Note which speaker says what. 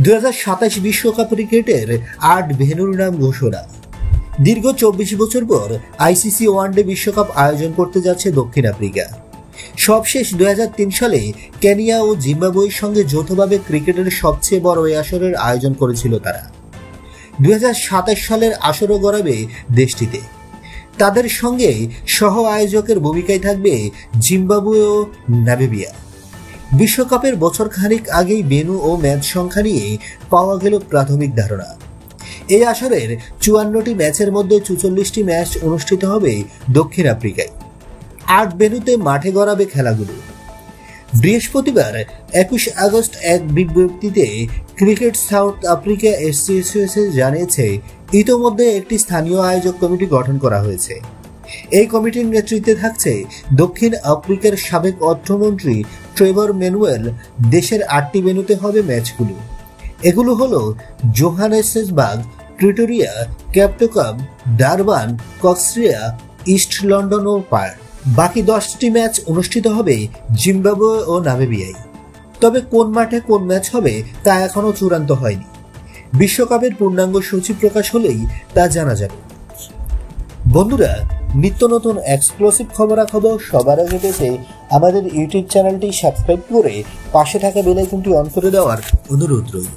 Speaker 1: 2027 বিশ্বকাপ ক্রিকেটের 8 ভেন্যুর নাম ঘোষণা। দীর্ঘ 24 বছর পর আইসিসি ওয়ানডে বিশ্বকাপ আয়োজন করতে যাচ্ছে দক্ষিণ আফ্রিকা। সবশেষ 2003 সালে কেনিয়া ও জিম্বাবুয়ের সঙ্গে যৌথভাবে ক্রিকেটের সবচেয়ে বড় এই আসরের আয়োজন করেছিল তারা। 2027 সালের আসরও গড়াবে দেশটিতে। তাদের সঙ্গে সহ আয়োজকের ভূমিকায় থাকবে জিম্বাবুয়ে ও নামিবিয়া। বিশ্বকাপের বছর খানিক আগেই ভেন্যু ও ম্যাচ সংখ্যা নিয়ে পাওয়া গেল প্রাথমিক ধারণা। এই আসরের 54টি ম্যাচের মধ্যে 44টি ম্যাচ অনুষ্ঠিত হবে দক্ষিণ আফ্রিকায়। 8 ভেন্যুতে মাঠে গড়াবে খেলাগুলো। বৃহস্পতিবার 21 আগস্ট এক বিজ্ঞপ্তিতে ক্রিকেট সাউথ আফ্রিকা অ্যাসোসিয়েশন জানিয়েছে, ইতোমধ্যে একটি স্থানীয় আয়োজক কমিটি গঠন করা হয়েছে। এই কমিটির নেতৃত্বে থাকছে দক্ষিণ আফ্রিকার সাবেক অর্থমন্ত্রী ট্রেভর ম্যানুয়েল। দেশের 8টি ভেন্যুতে হবে ম্যাচগুলো। এগুলো হলো Johannesburg, Pretoria, Cape Town, Durban, Cox's Bazar, East London ও পার্থ। বাকি 10টি ম্যাচ অনুষ্ঠিত হবে জিম্বাবুয়ে ও নামিবিয়ায়। তবে কোন মাঠে কোন ম্যাচ হবে তা এখনো চূড়ান্ত হয়নি। বিশ্বকাপের পূর্ণাঙ্গ সূচি প্রকাশ হলেই তা জানা যাবে। বন্ধুরা, নিত্য নতুন এক্সক্লুসিভ খবরাখবর সবার আগে পেতে আমাদের ইউটিউব চ্যানেলটি সাবস্ক্রাইব করে পাশে থাকা বেল আইকনটি অন করে দেওয়ার অনুরোধ রইল।